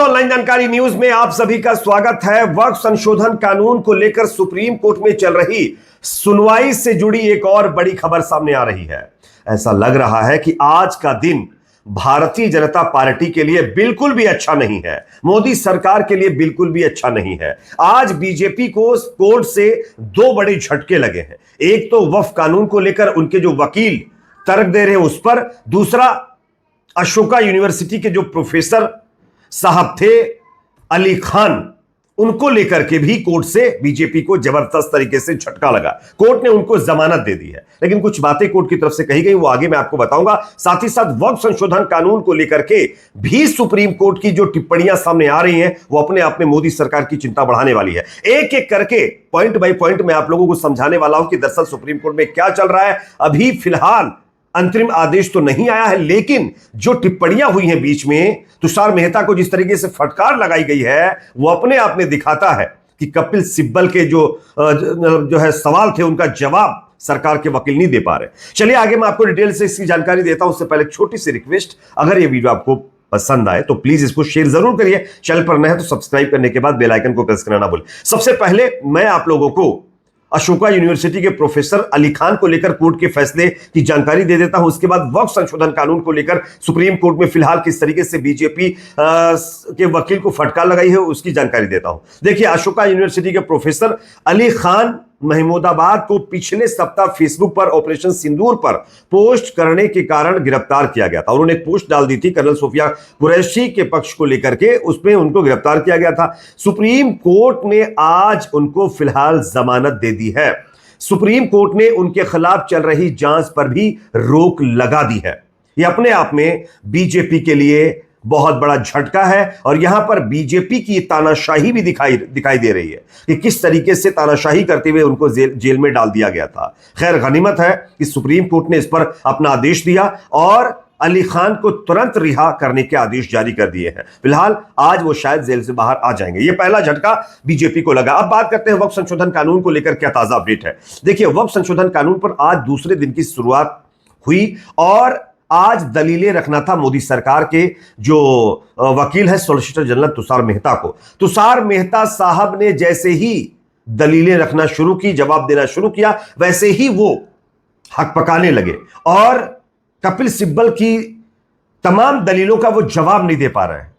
दोस्तों, ऑनलाइन जानकारी न्यूज में आप सभी का स्वागत है। वक्फ संशोधन कानून को लेकर सुप्रीम कोर्ट में चल रही सुनवाई से जुड़ी एक और बड़ी खबर सामने आ रही है। ऐसा लग रहा है कि आज का दिन भारतीय जनता पार्टी के लिए बिल्कुल भी अच्छा नहीं है, मोदी सरकार के लिए बिल्कुल भी अच्छा नहीं है। आज बीजेपी को कोर्ट से दो बड़े झटके लगे हैं। एक तो वक्फ कानून को लेकर उनके जो वकील तर्क दे रहे हैं उस पर, दूसरा अशोका यूनिवर्सिटी के जो प्रोफेसर साहब थे अली खान, उनको लेकर के भी कोर्ट से बीजेपी को जबरदस्त तरीके से झटका लगा। कोर्ट ने उनको जमानत दे दी है, लेकिन कुछ बातें कोर्ट की तरफ से कही गई, वो आगे मैं आपको बताऊंगा। साथ ही साथ वक्फ संशोधन कानून को लेकर के भी सुप्रीम कोर्ट की जो टिप्पणियां सामने आ रही हैं, वो अपने आप में मोदी सरकार की चिंता बढ़ाने वाली है। एक एक करके पॉइंट बाय पॉइंट मैं आप लोगों को समझाने वाला हूं कि दरअसल सुप्रीम कोर्ट में क्या चल रहा है। अभी फिलहाल अंतरिम आदेश तो नहीं आया है, लेकिन जो टिप्पणियां हुई हैं बीच में, तुषार मेहता को जिस तरीके से फटकार लगाई गई है, वो अपने आप में दिखाता है कि कपिल सिब्बल के जो है सवाल थे, उनका जवाब सरकार के वकील नहीं दे पा रहे। चलिए आगे मैं आपको डिटेल से इसकी जानकारी देता हूं। उससे पहले एक छोटी सी रिक्वेस्ट, अगर ये वीडियो आपको पसंद आए तो प्लीज इसको शेयर जरूर करिए। चैनल पर नए हैं तो सब्सक्राइब करने के बाद बेल आइकन को प्रेस करना ना भूलें। सबसे पहले मैं आप लोगों को अशोका यूनिवर्सिटी के प्रोफेसर अली खान को लेकर कोर्ट के फैसले की जानकारी दे देता हूं। उसके बाद वक्फ संशोधन कानून को लेकर सुप्रीम कोर्ट में फिलहाल किस तरीके से बीजेपी के वकील को फटकार लगाई है उसकी जानकारी देता हूं। देखिए, अशोका यूनिवर्सिटी के प्रोफेसर अली खान महमूदाबाद को पिछले सप्ताह फेसबुक पर ऑपरेशन सिंदूर पर पोस्ट करने के कारण गिरफ्तार किया गया था। उन्होंने एक पोस्ट डाल दी थी कर्नल सोफिया कुरैशी के पक्ष को लेकर के, उसमें उनको गिरफ्तार किया गया था। सुप्रीम कोर्ट ने आज उनको फिलहाल जमानत दे दी है। सुप्रीम कोर्ट ने उनके खिलाफ चल रही जांच पर भी रोक लगा दी है। यह अपने आप में बीजेपी के लिए बहुत बड़ा झटका है, और यहां पर बीजेपी की तानाशाही भी दिखाई दे रही है कि किस तरीके से तानाशाही करते हुए उनको जेल में डाल दिया गया था। खैर, गनीमत है कि सुप्रीम कोर्ट ने इस पर अपना आदेश दिया और अली खान को तुरंत रिहा करने के आदेश जारी कर दिए हैं। फिलहाल आज वो शायद जेल से बाहर आ जाएंगे। ये पहला झटका बीजेपी को लगा। अब बात करते हैं वक्फ संशोधन कानून को लेकर क्या ताजा अपडेट है। देखिए, वक्फ संशोधन कानून पर आज दूसरे दिन की शुरुआत हुई और आज दलीलें रखना था मोदी सरकार के जो वकील है सॉलिसिटर जनरल तुषार मेहता को। तुषार मेहता साहब ने जैसे ही दलीलें रखना शुरू की, जवाब देना शुरू किया, वैसे ही वो हक पकाने लगे और कपिल सिब्बल की तमाम दलीलों का वो जवाब नहीं दे पा रहे हैं।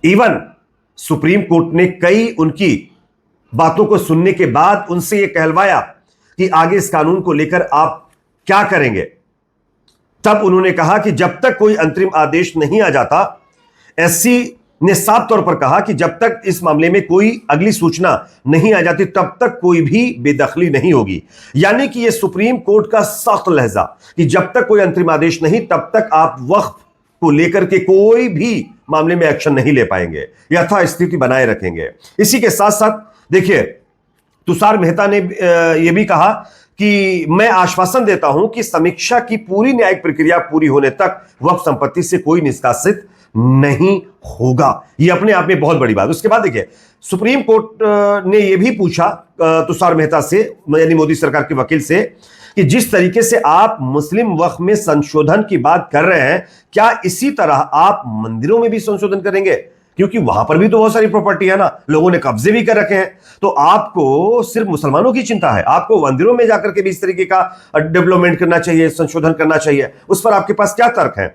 इवन सुप्रीम कोर्ट ने कई उनकी बातों को सुनने के बाद उनसे यह कहलवाया कि आगे इस कानून को लेकर आप क्या करेंगे। तब उन्होंने कहा कि जब तक कोई अंतरिम आदेश नहीं आ जाता, एससी ने साफ तौर पर कहा कि जब तक इस मामले में कोई अगली सूचना नहीं आ जाती तब तक कोई भी बेदखली नहीं होगी। यानी कि यह सुप्रीम कोर्ट का सख्त लहजा कि जब तक कोई अंतरिम आदेश नहीं, तब तक आप वक्फ को लेकर के कोई भी मामले में एक्शन नहीं ले पाएंगे, यथास्थिति बनाए रखेंगे। इसी के साथ साथ देखिए, तुषार मेहता ने यह भी कहा कि मैं आश्वासन देता हूं कि समीक्षा की पूरी न्यायिक प्रक्रिया पूरी होने तक वक्फ संपत्ति से कोई निष्कासित नहीं होगा। यह अपने आप में बहुत बड़ी बात। उसके बाद देखिए, सुप्रीम कोर्ट ने यह भी पूछा तुषार मेहता से, यानी मोदी सरकार के वकील से, कि जिस तरीके से आप मुस्लिम वक्फ में संशोधन की बात कर रहे हैं, क्या इसी तरह आप मंदिरों में भी संशोधन करेंगे? क्योंकि वहां पर भी तो बहुत सारी प्रॉपर्टी है ना, लोगों ने कब्जे भी कर रखे हैं। तो आपको सिर्फ मुसलमानों की चिंता है, आपको मंदिरों में जाकर के भी इस तरीके का डेवलपमेंट करना चाहिए, संशोधन करना चाहिए। उस पर आपके पास क्या तर्क है?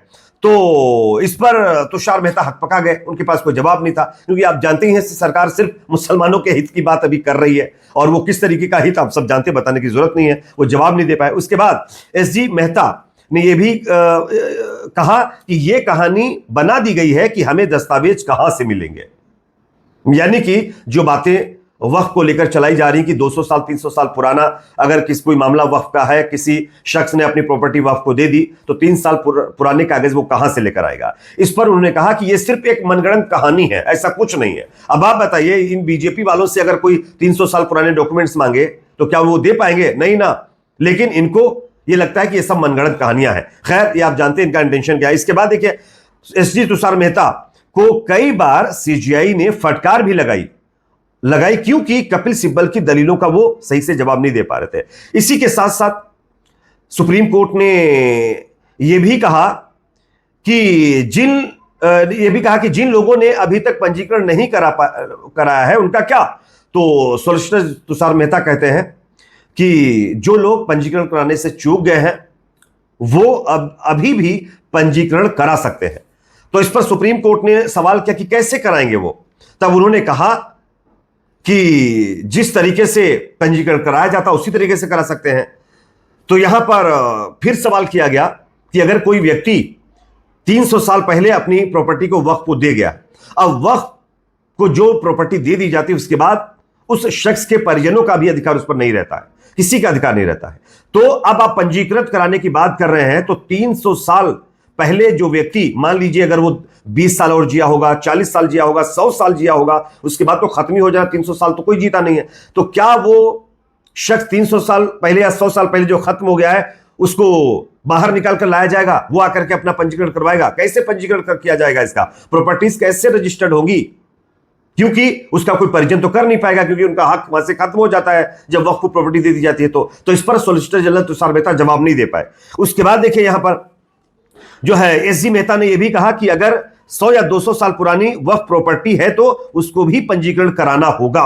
तो इस पर तुषार मेहता हक पका गए, उनके पास कोई जवाब नहीं था। क्योंकि आप जानते ही हैं सरकार सिर्फ मुसलमानों के हित की बात अभी कर रही है, और वो किस तरीके का हित आप सब जानते, बताने की जरूरत नहीं है। वो जवाब नहीं दे पाए। उसके बाद एसजी मेहता ने यह भी कहा कि यह कहानी बना दी गई है कि हमें दस्तावेज कहां से मिलेंगे। यानी कि जो बातें वक्फ को लेकर चलाई जा रही कि 200 साल 300 साल पुराना अगर कोई मामला वक्फ का है, किसी शख्स ने अपनी प्रॉपर्टी वक्फ को दे दी, तो 3 साल पुराने कागज वो कहां से लेकर आएगा। इस पर उन्होंने कहा कि यह सिर्फ एक मनगढ़ंत कहानी है, ऐसा कुछ नहीं है। अब आप बताइए, इन बीजेपी वालों से अगर कोई 300 साल पुराने डॉक्यूमेंट्स मांगे तो क्या वो दे पाएंगे? नहीं ना। लेकिन इनको ये लगता है कि ये सब मनगढ़ंत कहानियां हैं। खैर, ये आप जानते हैं इनका इंटेंशन क्या है। इसके बाद देखिए, एसजी तुषार मेहता को कई बार सीजीआई ने फटकार भी लगाई क्योंकि कपिल सिब्बल की दलीलों का वो सही से जवाब नहीं दे पा रहे थे। इसी के साथ साथ सुप्रीम कोर्ट ने यह भी कहा कि जिन ये भी कहा कि जिन लोगों ने अभी तक पंजीकरण नहीं कराया है उनका क्या। तो सॉलिसिटर तुषार मेहता कहते हैं कि जो लोग पंजीकरण कराने से चूक गए हैं वो अभी भी पंजीकरण करा सकते हैं। तो इस पर सुप्रीम कोर्ट ने सवाल किया कि कैसे कराएंगे वो। तब उन्होंने कहा कि जिस तरीके से पंजीकरण कराया जाता उसी तरीके से करा सकते हैं। तो यहां पर फिर सवाल किया गया कि अगर कोई व्यक्ति 300 साल पहले अपनी प्रॉपर्टी को वक्फ को दे गया, अब वक्फ को जो प्रॉपर्टी दे दी जाती है उसके बाद उस शख्स के परिजनों का भी अधिकार उस पर नहीं रहता है, किसी का अधिकार नहीं रहता है। तो अब आप पंजीकृत कराने की बात कर रहे हैं तो 300 साल पहले जो व्यक्ति, मान लीजिए अगर वो 20 साल और जिया होगा, 40 साल जिया होगा, 100 साल जिया होगा, उसके बाद तो खत्म ही हो जाना। 300 साल तो कोई जीता नहीं है। तो क्या वो शख्स 300 साल पहले या 100 साल पहले जो खत्म हो गया है उसको बाहर निकाल कर लाया जाएगा, वो आकर के अपना पंजीकरण करवाएगा? कैसे पंजीकरण किया जाएगा? इसका प्रॉपर्टीज कैसे रजिस्टर्ड होंगी? क्योंकि उसका कोई परिजन तो कर नहीं पाएगा, क्योंकि उनका हक वहां से खत्म हो जाता है जब वक्फ को प्रॉपर्टी दे दी जाती है। तो इस पर सॉलिसिटर जनरल तुषार मेहता जवाब नहीं दे पाए। उसके बाद देखिए यहां पर जो है एसजी मेहता ने यह भी कहा कि अगर 100 या 200 साल पुरानी वक्फ प्रॉपर्टी है तो उसको भी पंजीकरण कराना होगा।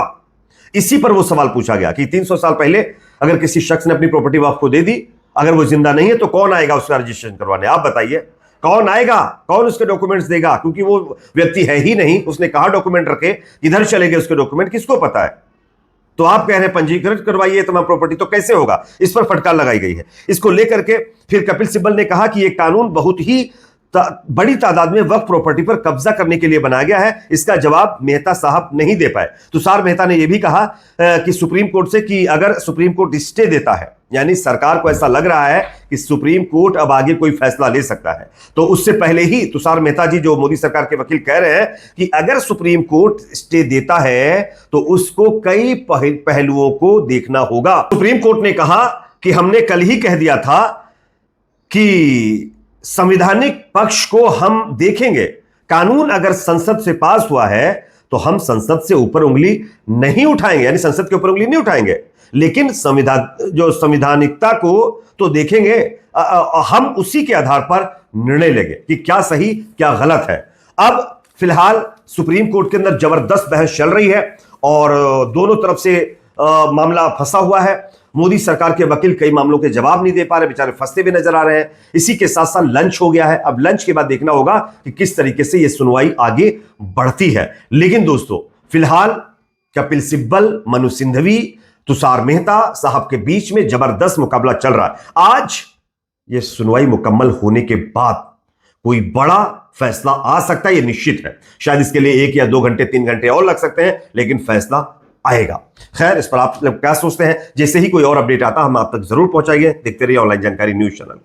इसी पर वो सवाल पूछा गया कि 300 साल पहले अगर किसी शख्स ने अपनी प्रॉपर्टी वक्फ को दे दी, अगर वो जिंदा नहीं है तो कौन आएगा उसका रजिस्ट्रेशन करवाने? आप बताइए, कौन आएगा? कौन उसके डॉक्यूमेंट्स देगा? क्योंकि वो व्यक्ति है ही नहीं। उसने कहा डॉक्यूमेंट रखे, किधर चले गए उसके डॉक्यूमेंट, किसको पता है? तो आप कह रहे हैं पंजीकृत करवाइए तमाम प्रॉपर्टी, तो कैसे होगा? इस पर फटकार लगाई गई है। इसको लेकर के फिर कपिल सिब्बल ने कहा कि यह कानून बहुत ही बड़ी तादाद में वक्फ प्रॉपर्टी पर कब्जा करने के लिए बनाया गया है। इसका जवाब मेहता साहब नहीं दे पाए। तुषार मेहता ने यह भी कहा कि सुप्रीम कोर्ट से कि अगर सुप्रीम कोर्ट स्टे देता है, यानी सरकार को ऐसा लग रहा है कि सुप्रीम कोर्ट अब आगे कोई फैसला ले सकता है, तो उससे पहले ही तुषार मेहता जी जो मोदी सरकार के वकील कह रहे हैं कि अगर सुप्रीम कोर्ट स्टे देता है तो उसको कई पहलुओं को देखना होगा। सुप्रीम कोर्ट ने कहा कि हमने कल ही कह दिया था कि संवैधानिक पक्ष को हम देखेंगे। कानून अगर संसद से पास हुआ है तो हम संसद से ऊपर उंगली नहीं उठाएंगे, यानी संसद के ऊपर उंगली नहीं उठाएंगे, लेकिन संवैधानिकता को तो देखेंगे। हम उसी के आधार पर निर्णय लेंगे कि क्या सही क्या गलत है। अब फिलहाल सुप्रीम कोर्ट के अंदर जबरदस्त बहस चल रही है और दोनों तरफ से मामला फंसा हुआ है। मोदी सरकार के वकील कई मामलों के जवाब नहीं दे पा रहे, बेचारे फंसते भी नजर आ रहे हैं। इसी के साथ साथ लंच हो गया है। अब लंच के बाद देखना होगा कि किस तरीके से यह सुनवाई आगे बढ़ती है। लेकिन दोस्तों फिलहाल कपिल सिब्बल, मनु सिंघवी, तुषार मेहता साहब के बीच में जबरदस्त मुकाबला चल रहा है। आज यह सुनवाई मुकम्मल होने के बाद कोई बड़ा फैसला आ सकता है, यह निश्चित है। शायद इसके लिए 1 या 2 घंटे 3 घंटे और लग सकते हैं, लेकिन फैसला आएगा। खैर, इस पर आप लोग क्या सोचते हैं? जैसे ही कोई और अपडेट आता हम आप तक जरूर पहुंचाएंगे। देखते रहिए ऑनलाइन जानकारी न्यूज़ चैनल को।